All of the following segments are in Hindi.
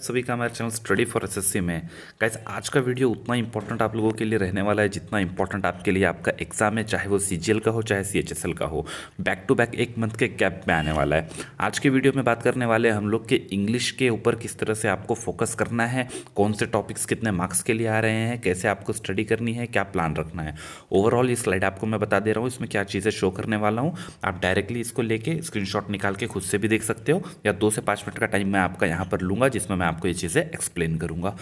सभी का हमारे चैनल स्टडी फॉर एसएससी में गाइस आज का वीडियो उतना इंपॉर्टेंट आप लोगों के लिए रहने वाला है जितना इंपॉर्टेंट आपके लिए आपका एग्जाम है, चाहे वो सीजीएल का हो चाहे सीएचएसएल का हो। बैक टू बैक एक मंथ के गैप में आने वाला है। आज के वीडियो में बात करने वाले हैं हम लोग के इंग्लिश के ऊपर किस तरह से आपको फोकस करना है, कौन से टॉपिक्स कितने मार्क्स के लिए आ रहे हैं, कैसे आपको स्टडी करनी है, क्या प्लान रखना है। ओवरऑल ये स्लाइड आपको मैं बता दे रहा हूँ, इसमें क्या चीज़ें शो करने वाला हूँ। आप डायरेक्टली इसको लेके स्क्रीनशॉट निकाल के खुद से भी देख सकते हो, या 2 से 5 मिनट का टाइम मैं आपका यहाँ पर लूँगा जिसमें मैं आपको ये चीज़ें एक्सप्लेन करूंगा।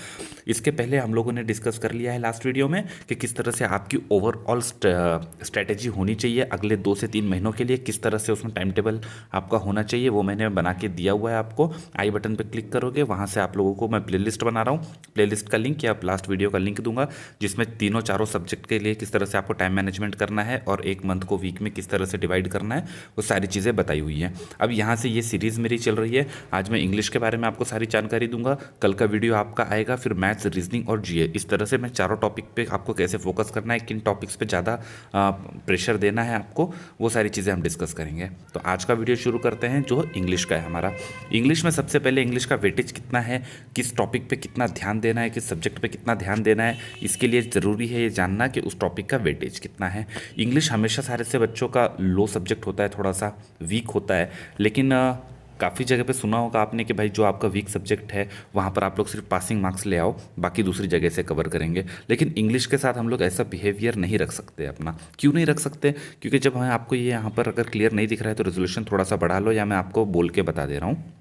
इसके पहले हम लोगों ने डिस्कस कर लिया है लास्ट वीडियो में कि किस तरह से आपकी ओवरऑल स्ट्रेटेजी होनी चाहिए अगले 2 से 3 महीनों के लिए, किस तरह से उसमें टाइम टेबल आपका होना चाहिए, वो मैंने बना के दिया हुआ है। आपको आई बटन पर क्लिक करोगे, वहाँ से आप लोगों को मैं प्लेलिस्ट बना रहा हूँ, प्लेलिस्ट का लिंक या लास्ट वीडियो का लिंक दूंगा जिसमें तीनों चारों सब्जेक्ट के लिए किस तरह से आपको टाइम मैनेजमेंट करना है और एक मंथ को वीक में किस तरह से डिवाइड करना है, वो सारी चीज़ें बताई हुई हैं। अब यहाँ से ये सीरीज़ मेरी चल रही है। आज मैं इंग्लिश के बारे में आपको सारी जानकारी दूंगा, कल का वीडियो आपका आएगा फिर मैथ्स, रीजनिंग और जीए। इस तरह से मैं चारों टॉपिक पे आपको कैसे फोकस करना है, किन टॉपिक्स पे ज़्यादा प्रेशर देना है आपको, वो सारी चीज़ें हम डिस्कस करेंगे। तो आज का वीडियो शुरू करते हैं जो इंग्लिश का है हमारा। इंग्लिश में सबसे पहले इंग्लिश का वेटेज कितना है, किस टॉपिक पे कितना ध्यान देना है, किस सब्जेक्ट पे कितना ध्यान देना है, इसके लिए ज़रूरी है ये जानना कि उस टॉपिक का वेटेज कितना है। इंग्लिश हमेशा सारे से बच्चों का लो सब्जेक्ट होता है, थोड़ा सा वीक होता है, लेकिन काफ़ी जगह पे सुना होगा आपने कि भाई जो आपका वीक सब्जेक्ट है वहाँ पर आप लोग सिर्फ पासिंग मार्क्स ले आओ, बाकी दूसरी जगह से कवर करेंगे। लेकिन इंग्लिश के साथ हम लोग ऐसा बिहेवियर नहीं रख सकते अपना। क्यों नहीं रख सकते? क्योंकि जब हमें आपको ये यहाँ पर अगर क्लियर नहीं दिख रहा है तो रेजोल्यूशन थोड़ा सा बढ़ा लो, या मैं आपको बोल के बता दे रहा हूँ।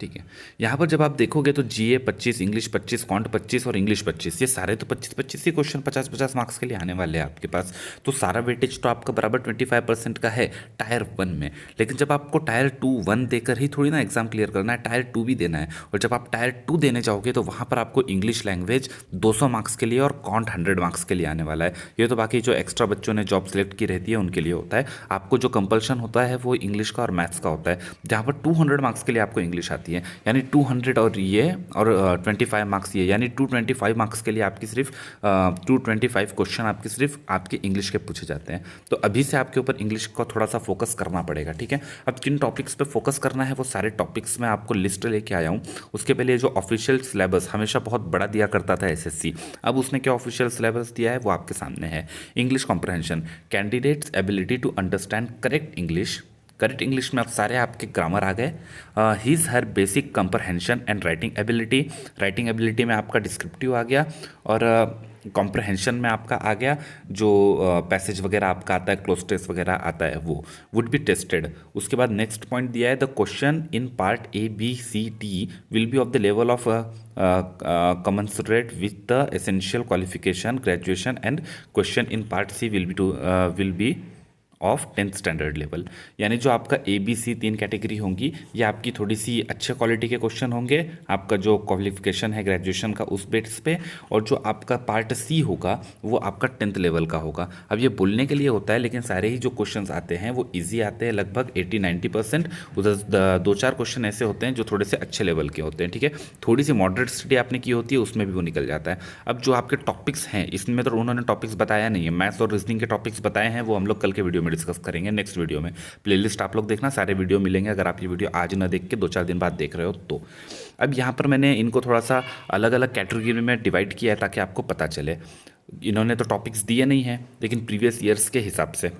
ठीक है, यहाँ पर जब आप देखोगे तो जीए 25, इंग्लिश 25, कॉन्ट 25 और इंग्लिश 25, ये सारे तो 25-25 ही क्वेश्चन 50-50 मार्क्स के लिए आने वाले हैं आपके पास। तो सारा वेटेज तो आपका बराबर 25% का है टायर 1 में। लेकिन जब आपको टायर 2 1 देकर ही थोड़ी ना एग्जाम क्लियर करना है, टायर 2 भी देना है। और जब आप टायर 2 देने जाओगे तो वहाँ पर आपको इंग्लिश लैंग्वेज 200 मार्क्स के लिए और कॉन्ट 100 मार्क्स के लिए आने वाला है। ये तो बाकी जो एक्स्ट्रा बच्चों ने जॉब सेलेक्ट की रहती है उनके लिए होता है। आपको जो कंपल्शन होता है वो इंग्लिश का और मैथ्स का होता है, जहाँ पर 200 मार्क्स के लिए आपको इंग्लिश आती है, यानी 200 और ये और 25 मार्क्स ये, यानी 225 मार्क्स के लिए आपकी सिर्फ 225 क्वेश्चन आपके सिर्फ आपके इंग्लिश के पूछे जाते हैं। तो अभी से आपके ऊपर इंग्लिश को थोड़ा सा फोकस करना पड़ेगा। ठीक है, अब किन टॉपिक्स पे फोकस करना है वो सारे टॉपिक्स में आपको लिस्ट लेके आया हूँ। उसके पहले जो ऑफिशियल सिलेबस हमेशा बहुत बड़ा दिया करता था एसएससी, अब उसने क्या ऑफिशियल सिलेबस दिया है वो आपके सामने है। English comprehension, candidates ability to understand correct English. Correct English में अब सारे आपके ग्रामर आ गए। His her basic comprehension and writing ability, writing ability में आपका डिस्क्रिप्टिव आ गया, और कॉम्प्रहेंशन में आपका आ गया जो पैसेज वगैरह आपका आता है, क्लोज टेस्ट वगैरह आता है, वो वुड बी टेस्टेड। उसके बाद नेक्स्ट पॉइंट दिया है, the question in part A B C D will be of the level of commensurate with the essential qualification graduation, and question in part C will be of 10th standard level. यानी जो आपका ए बी सी 3 कैटेगरी होंगी, ये आपकी थोड़ी सी अच्छे क्वालिटी के क्वेश्चन होंगे, आपका जो क्वालिफिकेशन है ग्रेजुएशन का उस बेस पे, और जो आपका पार्ट सी होगा वो आपका 10th लेवल का होगा। अब ये बोलने के लिए होता है, लेकिन सारे ही जो क्वेश्चन आते हैं वो ईजी आते हैं, लगभग 80-90%। उधर 2-4 क्वेश्चन ऐसे होते हैं जो थोड़े से अच्छे लेवल के होते हैं। ठीक है, थोड़ी सी मॉडरेट स्टडी आपने की होती है उसमें भी वो निकल जाता है। अब जो आपके टॉपिक्स हैं इसमें तो उन्होंने टॉपिक्स बताया नहीं है, मैथ्स और रीजनिंग के टॉपिक्स बताए हैं, वो हम लोग कल के वीडियो में डिस्कस करेंगे। नेक्स्ट वीडियो में प्लेलिस्ट आप लोग देखना, सारे वीडियो मिलेंगे अगर आप ये वीडियो आज ना देख के 2-4 दिन बाद देख रहे हो तो। अब यहाँ पर मैंने इनको थोड़ा सा अलग अलग कैटेगरी में डिवाइड किया है ताकि आपको पता चले। इन्होंने तो टॉपिक्स दिए नहीं हैं, लेकिन प्रीवियस ईयर्स के हिसाब से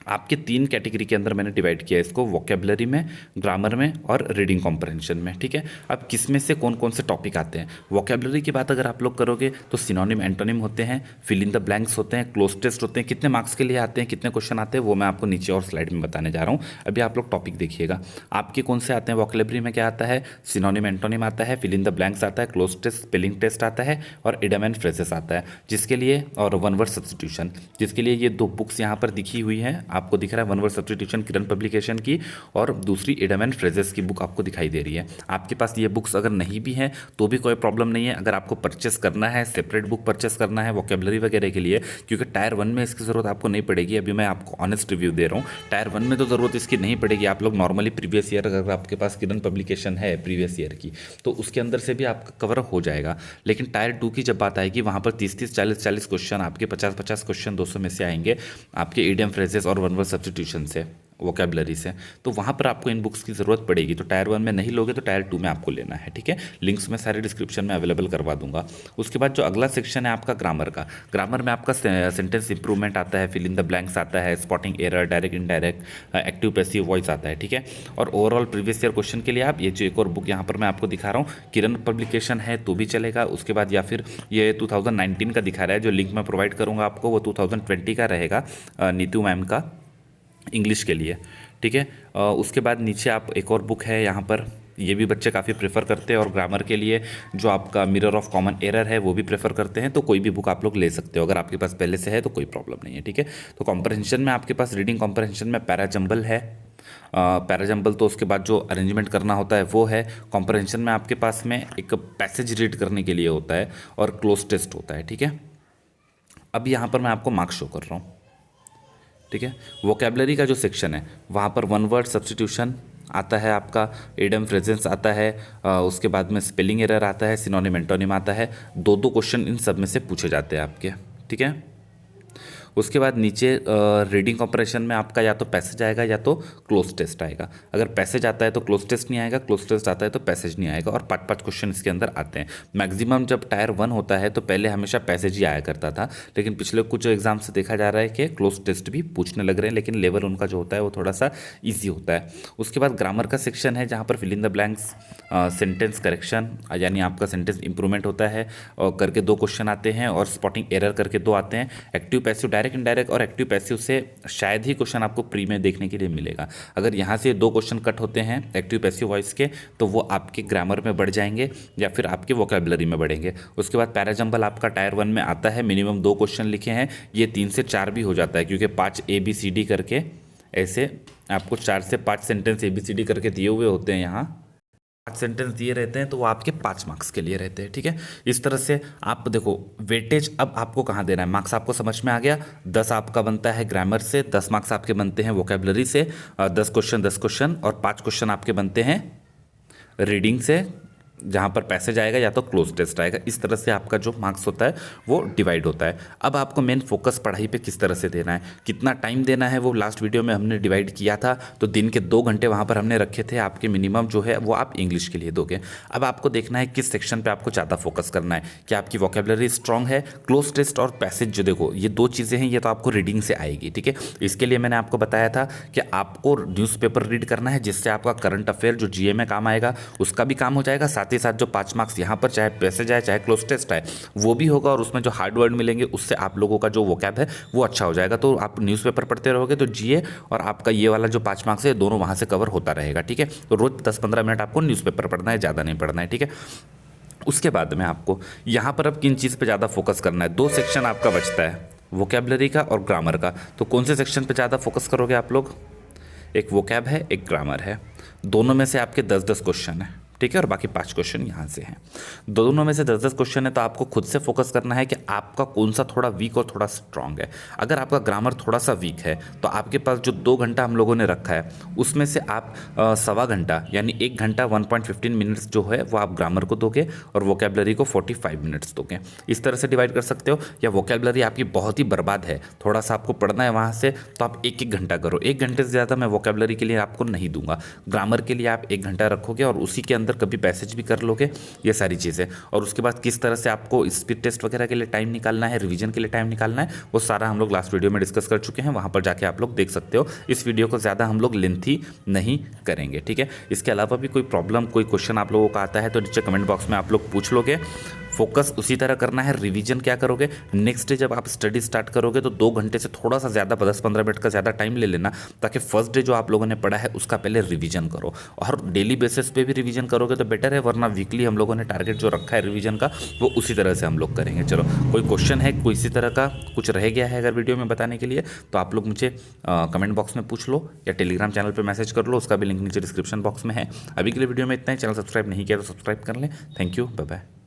आपके 3 कैटेगरी के अंदर मैंने डिवाइड किया इसको, वोकेबलरी में, ग्रामर में और रीडिंग कॉम्प्रहेंशन में। ठीक है, अब किस में से कौन कौन से टॉपिक आते हैं। वोकेबलरी की बात अगर आप लोग करोगे तो सिनोनिम एंटोनिम होते हैं, फिल इन द ब्लैंक्स होते हैं, क्लोज टेस्ट होते हैं। कितने मार्क्स के लिए आते हैं, कितने क्वेश्चन आते हैं, वो मैं आपको नीचे और स्लाइड में बताने जा रहा हूँ। अभी आप लोग टॉपिक देखिएगा आपके कौन से आते हैं। वोकेबलरी में क्या आता है, सिनोनिम एंटोनिम आता है, फिल इन द ब्लैंक्स आता है, क्लोज टेस्ट स्पेलिंग टेस्ट आता है, और इडम एंड फ्रेजेस आता है जिसके लिए, और वन वर्ड सब्स्टिट्यूशन, जिसके लिए ये 2 बुक्स यहाँ पर दिखी हुई हैं। आपको दिख रहा है वन वर्ड सब्स्टिट्यूशन किरण पब्लिकेशन की, और दूसरी इडम एंड फ्रेजेस की बुक आपको दिखाई दे रही है। आपके पास ये बुक्स अगर नहीं भी हैं तो भी कोई प्रॉब्लम नहीं है। अगर आपको परचेस करना है, सेपरेट बुक परचेस करना है वोकेबलरी वगैरह के लिए, क्योंकि टायर 1 में इसकी ज़रूरत आपको नहीं पड़ेगी। अभी मैं आपको ऑनेस्ट रिव्यू दे रहा हूँ, टायर 1 में तो ज़रूरत इसकी नहीं पड़ेगी। आप लोग नॉर्मली प्रीवियस ईयर, अगर आपके पास किरण पब्लिकेशन है प्रीवियस ईयर की, तो उसके अंदर से भी आपका कवर हो जाएगा। लेकिन टायर 2 की जब बात आएगी, वहाँ पर 30-30, 40-40 क्वेश्चन, आपके 50-50 क्वेश्चन 200 में से आएंगे आपके इडियम फ्रेजेस और वन वर्ड सब्स्टिट्यूशन से। वोकेबलरी से, तो वहाँ पर आपको इन बुक्स की ज़रूरत पड़ेगी। तो टायर 1 में नहीं लोगे तो टायर 2 में आपको लेना है, ठीक है। लिंक्स मैं सारे डिस्क्रिप्शन में अवेलेबल करवा दूंगा। उसके बाद जो अगला सेक्शन है आपका ग्रामर का, ग्रामर में आपका सेंटेंस इंप्रूवमेंट आता है, फिल इन द ब्लैंक्स आता है, spotting error, direct indirect, active passive voice आता है, ठीक है। और ओवरऑल प्रीवियस ईयर क्वेश्चन के लिए आप ये जो एक और बुक यहाँ पर मैं आपको दिखा रहा हूँ, किरण पब्लिकेशन है तो भी चलेगा। उसके बाद या फिर ये 2019 का दिखा रहा है, जो लिंक मैं प्रोवाइड करूँगा आपको वो 2020 का रहेगा, नीतू मैम का, इंग्लिश के लिए, ठीक है। उसके बाद नीचे आप एक और बुक है यहाँ पर, ये भी बच्चे काफ़ी प्रेफर करते हैं, और ग्रामर के लिए जो आपका मिरर ऑफ कॉमन एरर है वो भी प्रेफर करते हैं। तो कोई भी बुक आप लोग ले सकते हो, अगर आपके पास पहले से है तो कोई प्रॉब्लम नहीं है, ठीक है। तो कॉम्प्रहेंशन में आपके पास रीडिंग कॉम्प्रहेंशन में पैराजम्बल है, पैराजम्बल तो उसके बाद जो अरेंजमेंट करना होता है वो है। कॉम्प्रहेंशन में आपके पास में एक पैसेज रीड करने के लिए होता है और क्लोज टेस्ट होता है, ठीक है। अब यहाँ पर मैं आपको मार्क्स शो कर रहा हूँ, ठीक है। वोकेबलरी का जो सेक्शन है वहाँ पर वन वर्ड सब्स्टिट्यूशन आता है आपका, एडम फ्रेजेंस आता है, उसके बाद में स्पेलिंग एरर आता है, सिनोनिम एंटोनिम आता है। दो दो क्वेश्चन इन सब में से पूछे जाते हैं आपके, ठीक है। उसके बाद नीचे रीडिंग कॉम्प्रहेंशन में आपका या तो पैसेज आएगा या तो क्लोज टेस्ट आएगा। अगर पैसेज आता है तो क्लोज टेस्ट नहीं आएगा, क्लोज टेस्ट आता है तो पैसेज नहीं आएगा, और 5-5 क्वेश्चन इसके अंदर आते हैं। मैक्सिमम जब टायर 1 होता है तो पहले हमेशा पैसेज ही आया करता था, लेकिन पिछले कुछ एग्जाम से देखा जा रहा है कि क्लोज टेस्ट भी पूछने लग रहे हैं, लेकिन लेवल उनका जो होता है वो थोड़ा सा ईजी होता है। उसके बाद ग्रामर का सेक्शन है जहाँ पर fill in the blanks, sentence correction यानी आपका सेंटेंस इंप्रूवमेंट होता है, और करके 2 क्वेश्चन आते हैं, और स्पॉटिंग एरर करके 2 आते हैं। एक्टिव पैसिव, डायरेक्ट इनडायरेक्ट और एक्टिव पैसिव से शायद ही क्वेश्चन आपको प्री में देखने के लिए मिलेगा। अगर यहाँ से 2 क्वेश्चन कट होते हैं एक्टिव पैसिव वॉइस के, तो वो आपके ग्रामर में बढ़ जाएंगे या फिर आपके वोकेबलरी में बढ़ेंगे। उसके बाद पैराजम्बल आपका टायर 1 में आता है, मिनिमम 2 क्वेश्चन लिखे हैं, ये 3 से 4 भी हो जाता है, क्योंकि 5 ABCD करके ऐसे आपको 4 से 5 सेंटेंस ABCD करके दिए हुए होते हैं। यहाँ 5 सेंटेंस दिए रहते हैं तो वो आपके 5 मार्क्स के लिए रहते हैं, ठीक है। इस तरह से आप देखो वेटेज अब आपको कहाँ देना है, मार्क्स आपको समझ में आ गया। 10 आपका बनता है ग्रामर से, 10 मार्क्स आपके बनते हैं वोकेबलरी से, 10 क्वेश्चन और 5 क्वेश्चन आपके बनते हैं रीडिंग से, जहाँ पर पैसेज आएगा या तो क्लोज टेस्ट आएगा। इस तरह से आपका जो मार्क्स होता है वो डिवाइड होता है। अब आपको मेन फोकस पढ़ाई पे किस तरह से देना है, कितना टाइम देना है, वो लास्ट वीडियो में हमने डिवाइड किया था। तो दिन के 2 घंटे वहाँ पर हमने रखे थे आपके मिनिमम जो है वो आप इंग्लिश के लिए दोगे। अब आपको देखना है किस सेक्शन पर आपको ज़्यादा फोकस करना है, कि आपकी वोकेबलरी स्ट्रांग है, क्लोज टेस्ट और पैसेज जो देखो ये 2 चीज़ें हैं, ये तो आपको रीडिंग से आएगी, ठीक है। इसके लिए मैंने आपको बताया था कि आपको न्यूज़पेपर रीड करना है, जिससे आपका करंट अफेयर जो GA में काम आएगा उसका भी काम हो जाएगा, साथ ही साथ जो 5 मार्क्स यहाँ पर चाहे पैसेज आए चाहे क्लोज टेस्ट आए वो भी होगा, और उसमें जो हार्ड वर्ड मिलेंगे उससे आप लोगों का जो वोकैब है वो अच्छा हो जाएगा। तो आप न्यूज़पेपर पढ़ते रहोगे तो GA और आपका ये वाला जो 5 मार्क्स है दोनों वहाँ से कवर होता रहेगा, ठीक है। तो रोज 10-15 मिनट आपको न्यूज़पेपर पढ़ना है, ज़्यादा नहीं पढ़ना है, ठीक है। उसके बाद में आपको यहाँ पर अब किन चीज़ पे ज़्यादा फोकस करना है, 2 सेक्शन आपका बचता है, वोकैबलरी का और ग्रामर का। तो कौन से सेक्शन पे ज़्यादा फोकस करोगे आप लोग, एक वोकैब है एक ग्रामर है, दोनों में से आपके 10-10 क्वेश्चन है, ठीक है, और बाकी 5 क्वेश्चन यहाँ से हैं। दोनों में से 10-10 क्वेश्चन है, तो आपको खुद से फोकस करना है कि आपका कौन सा थोड़ा वीक और थोड़ा स्ट्रांग है। अगर आपका ग्रामर थोड़ा सा वीक है तो आपके पास जो 2 घंटा हम लोगों ने रखा है उसमें से आप 1.25 घंटा यानी 1 घंटा 1.15 मिनट्स जो है वो आप ग्रामर को दोगे और वोकेबलरी को 45 मिनट्स दोगे। इस तरह से डिवाइड कर सकते हो। या वोकेबलरी आपकी बहुत ही बर्बाद है, थोड़ा सा आपको पढ़ना है वहाँ से, तो आप 1-1 घंटा करो। 1 घंटे से ज़्यादा मैं वोकेबलरी के लिए आपको नहीं दूंगा। ग्रामर के लिए आप 1 घंटा रखोगे और उसी के अंदर कभी पैसेज भी कर लोगे, ये सारी चीज़ें। और उसके बाद किस तरह से आपको स्पीड टेस्ट वगैरह के लिए टाइम निकालना है, रिवीजन के लिए टाइम निकालना है, वो सारा हम लोग लास्ट वीडियो में डिस्कस कर चुके हैं, वहाँ पर जाके आप लोग देख सकते हो। इस वीडियो को ज़्यादा हम लोग लेंथी नहीं करेंगे, ठीक है। इसके अलावा भी कोई प्रॉब्लम कोई क्वेश्चन आप लोगों का आता है तो नीचे कमेंट बॉक्स में आप लोग पूछ लोगे। फोकस उसी तरह करना है। रिवीजन क्या करोगे, नेक्स्ट डे जब आप स्टडी स्टार्ट करोगे तो 2 घंटे से थोड़ा सा ज़्यादा 10-15 मिनट का ज़्यादा टाइम ले लेना, ताकि फर्स्ट डे जो आप लोगों ने पढ़ा है उसका पहले रिवीजन करो। और डेली बेसिस पे भी रिवीजन करोगे तो बेटर है, वरना वीकली हम लोगों ने टारगेट जो रखा है रिवीजन का वो उसी तरह से हम लोग करेंगे। चलो, कोई क्वेश्चन है, कोई इसी तरह का कुछ रह गया है अगर वीडियो में बताने के लिए, तो आप लोग मुझे कमेंट बॉक्स में पूछ लो या टेलीग्राम चैनल पर मैसेज कर लो, उसका भी लिंक नीचे डिस्क्रिप्शन बॉक्स में है। अभी के लिए वीडियो में इतना ही। चैनल सब्सक्राइब नहीं किया तो सब्सक्राइब कर लें। Thank you, bye bye.